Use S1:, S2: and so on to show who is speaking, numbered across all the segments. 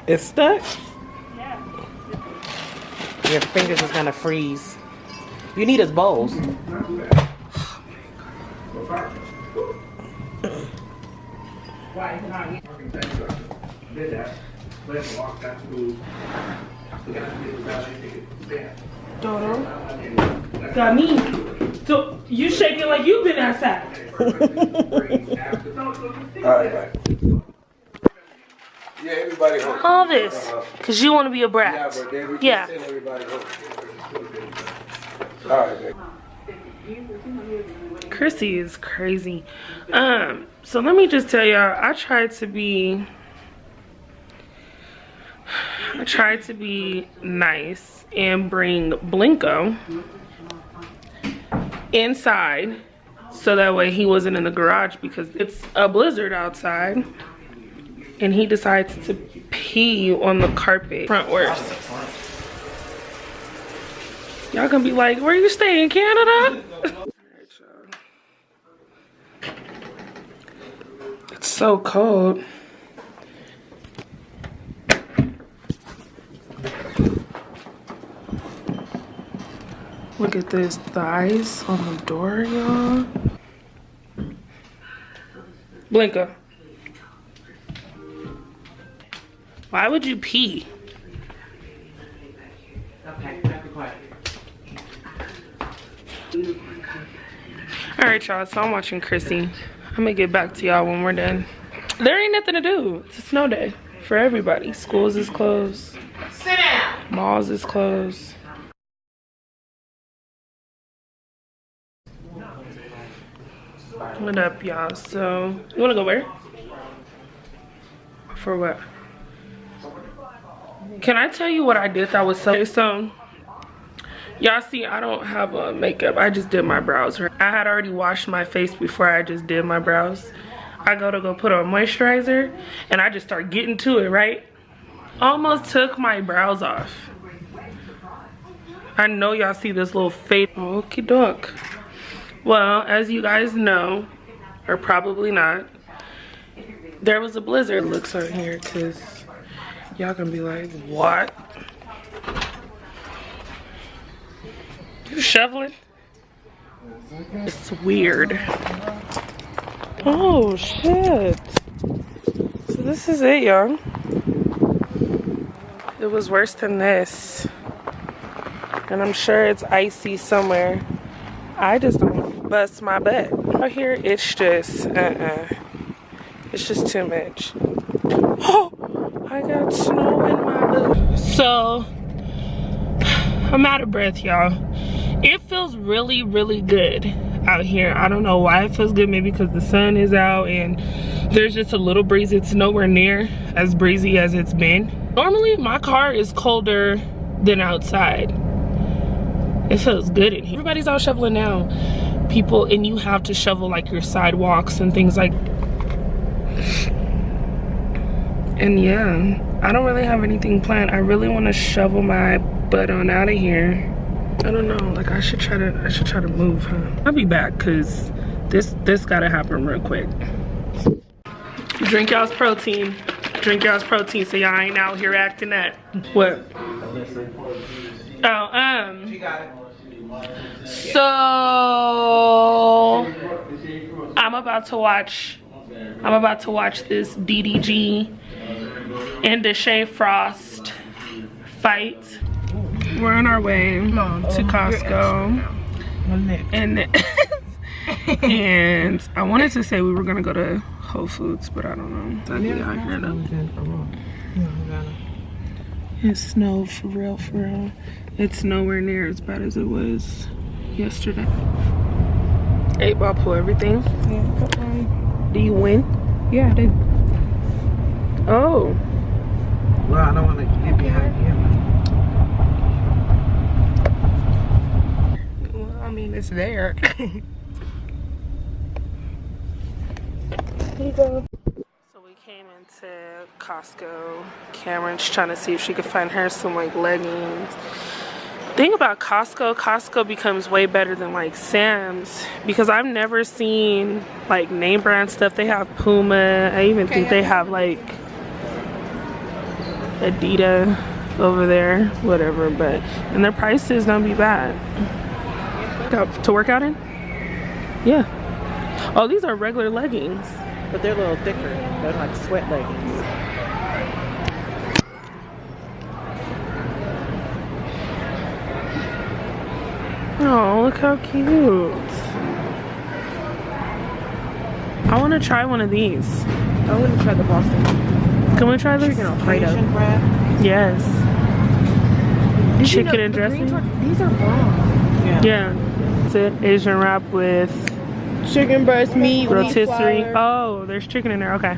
S1: It's stuck?
S2: Yeah.
S1: Your fingers is gonna freeze. You need his bowls.
S2: Dodo. Got me. So you shaking like you've been outside.
S3: Alright, bye. Yeah, everybody home.
S2: All this. Because you want to be a brat.
S3: Yeah, but then we can
S2: Yeah.
S3: send everybody home. Alright, baby.
S2: Chrissy is crazy. So let me just tell y'all, I tried to be nice and bring Blinko inside so that way he wasn't in the garage because it's a blizzard outside and he decides to pee on the carpet. Front worst. Y'all gonna be like, where you stay in Canada? It's so cold. Look at this, the ice on the door, y'all. Blinka. Why would you pee?
S1: Okay, be quiet.
S2: Alright, y'all, so I'm watching Chrissy. I'm gonna get back to y'all when we're done. There ain't nothing to do. It's a snow day for everybody. Schools is closed.
S1: Sit down.
S2: Malls is closed. What up, y'all? So, you wanna go where? For what? Can I tell you what I did that was so y'all see, I don't have makeup. I just did my brows. I had already washed my face before I just did my brows. I go put on moisturizer and I just start getting to it, right? Almost took my brows off. I know y'all see this little fade. Okie doke. Well, as you guys know, or probably not, there was a blizzard. Looks on here because y'all gonna be like, what? You shoveling? It's weird. Oh shit. So this is it, y'all. It was worse than this. And I'm sure it's icy somewhere. I just don't bust my butt. Out here, it's just, it's just too much. Oh, I got snow in my boot. So, I'm out of breath, y'all. It feels really, really good out here. I don't know why it feels good. Maybe because the sun is out and there's just a little breeze. It's nowhere near as breezy as it's been. Normally, my car is colder than outside. It feels good in here. Everybody's out shoveling now. People, and you have to shovel like your sidewalks and things like. And yeah, I don't really have anything planned. I really want to shovel my butt on out of here. I don't know, like I should try to move, huh? I'll be back because this gotta happen real quick. Drink y'all's protein. Drink y'all's protein so y'all ain't out here acting that. What? Oh, so I'm about to watch this DDG and Deshae Frost fight. We're on our way to Costco, and I wanted to say we were gonna go to Whole Foods, but I don't know. It's ugly out here though. It snowed for real, for real. It's nowhere near as bad as it was yesterday. 8-ball pull everything.
S1: Yeah,
S2: Do you win?
S1: yeah, I did.
S2: Oh.
S1: Well, I don't want to get behind you. Well, I mean, it's there.
S2: Here you go. So we came into Costco. Cameron's trying to see if she could find her some like leggings. Thing about Costco becomes way better than like Sam's because I've never seen like name brand stuff. They have Puma. I even think they have like Adidas over there, whatever, but and their prices don't be bad. To work out in? Yeah. Oh, these are regular leggings.
S1: But they're a little thicker. They're like sweat leggings.
S2: Oh, look how cute. I want to try one of these.
S1: I want to try the Boston.
S2: Can we try this?
S1: Chicken Alfredo.
S2: Yes. Chicken and dressing?
S1: These are bomb.
S2: Yeah. That's it. Asian wrap with
S1: Chicken breast meat,
S2: rotisserie. Oh, there's chicken in there. Okay.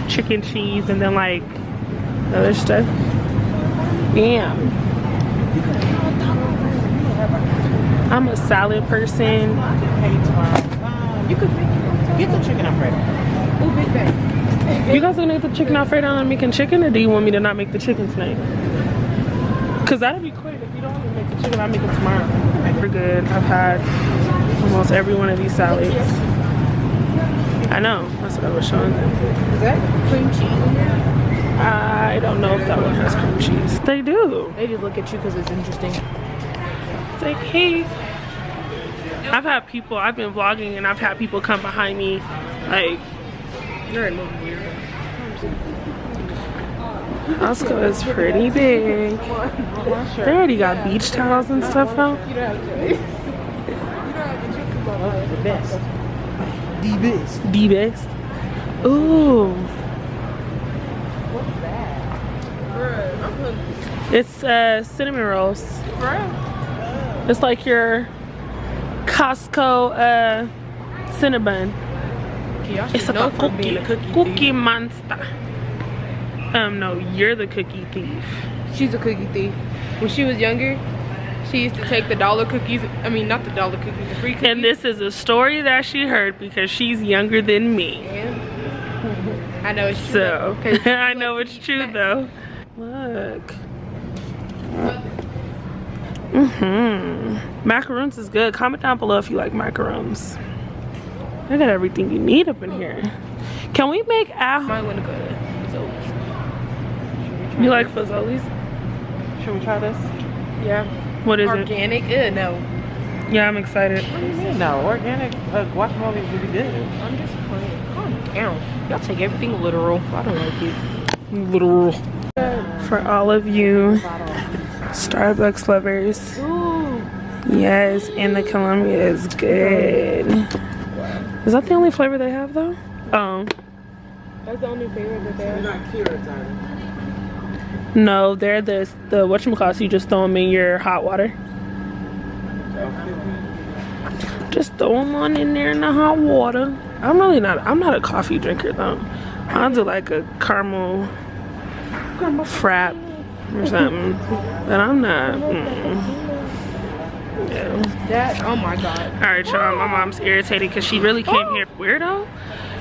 S2: Chicken, cheese, and then like other stuff. Damn. I'm a salad person.
S1: You could get the chicken Alfredo. Oh, big bag.
S2: You guys gonna make the chicken Alfredo and I'm making chicken, or do you want me to not make the chicken tonight? Cause that'll be quick. If you don't want me to make the chicken, I'll make it tomorrow. We're good. I've had almost every one of these salads. I know. That's what I was showing them.
S1: Is that cream cheese in there?
S2: I don't know if that one has cream cheese. They do.
S1: They just look at you because it's interesting.
S2: It's like, hey. I've had people, I've been vlogging and I've had people come behind me like,
S1: You're a little weird.
S2: Costco is pretty big. They already got beach towels and stuff out.
S1: You don't have to. The best. The best.
S2: The best. Ooh.
S1: What's that? I'm hungry.
S2: It's cinnamon rolls. It's like your Costco Cinnabon. It's a cookie monster. No, you're the cookie thief.
S4: She's a cookie thief. When she was younger, she used to take the dollar cookies. I mean, not the dollar cookies, the free cookies.
S2: And this is a story that she heard because she's younger than me.
S4: Yeah. I know it's true.
S2: So,
S4: though,
S2: I know it's true though. Look. Macaroons is good. Comment down below if you like macaroons. I got everything you need up in here. Can we make
S4: I might want to go to Fazoli's.
S2: You like Fazoli's?
S1: Should we try this?
S4: Yeah.
S2: What is
S4: Organic? No.
S2: it? Yeah, I'm excited.
S1: What do you mean? No, organic guacamole would be good.
S4: I'm just playing. Calm down. Y'all take everything literal. I don't like it.
S2: Literal. For all of you Starbucks lovers.
S4: Ooh.
S2: Yes, and the Columbia is good. Is that the only flavor they have though? Oh.
S4: That's the only favorite that they have.
S1: Not carrots either.
S2: No, they're the whatchamacallit, you just throw them in your hot water. Just throw them on in there in the hot water. I'm not a coffee drinker though. I'll do like a caramel frap or something. But I'm not. Yeah.
S4: That, oh my god.
S2: Alright y'all, my mom's irritated because she really came here. Weirdo?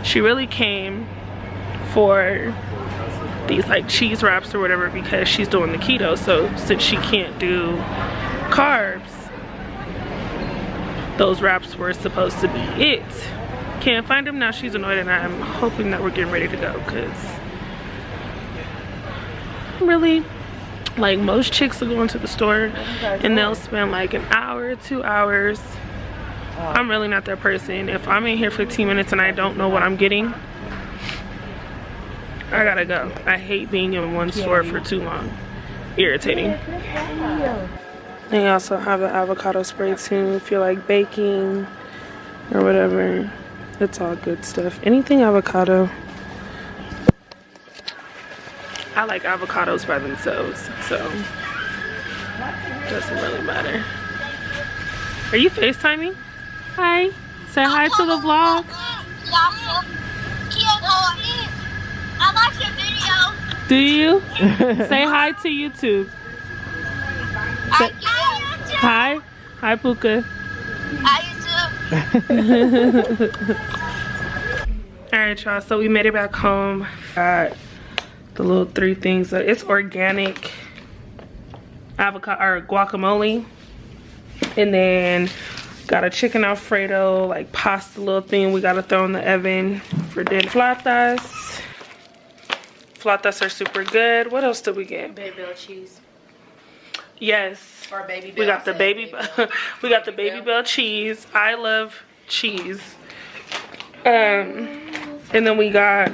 S2: She really came for these like cheese wraps or whatever because she's doing the keto. So since she can't do carbs, those wraps were supposed to be it. Can't find them now. She's annoyed and I'm hoping that we're getting ready to go because really, like most chicks will go into the store and they'll spend like an hour, 2 hours. I'm really not that person. If I'm in here 15 minutes and I don't know what I'm getting, I gotta go. I hate being in one store for too long. Irritating. They also have the avocado spray too if you're like baking or whatever. It's all good stuff. Anything avocado. I like avocados by themselves, so it doesn't really matter. Are you FaceTiming? Hi. Say hi to the vlog.
S5: I like your video.
S2: Do you? Say hi to YouTube. Say, hi. Hi, Puka.
S5: Hi, YouTube.
S2: All right, y'all, so we made it back home. Got the little 3 things. It's organic avocado or guacamole, and then got a chicken alfredo, like pasta little thing we gotta throw in the oven for dinner. Flautas are super good. What else did we get?
S4: Baby bell cheese.
S2: Yes,
S1: Or baby bell.
S2: we got the baby we got the baby bell cheese. I love cheese. And then we got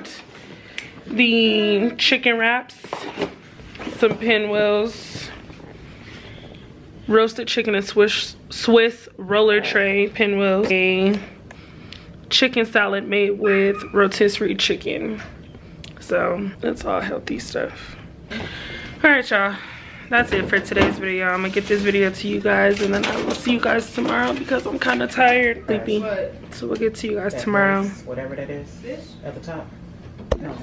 S2: the chicken wraps, some pinwheels, roasted chicken and Swiss roller tray pinwheels, a chicken salad made with rotisserie chicken. So that's all healthy stuff. All right, y'all, that's it for today's video. I'm gonna get this video to you guys, and then I will see you guys tomorrow because I'm kind of tired, sleepy. So we'll get to you guys tomorrow.
S1: Whatever that is at the top. No.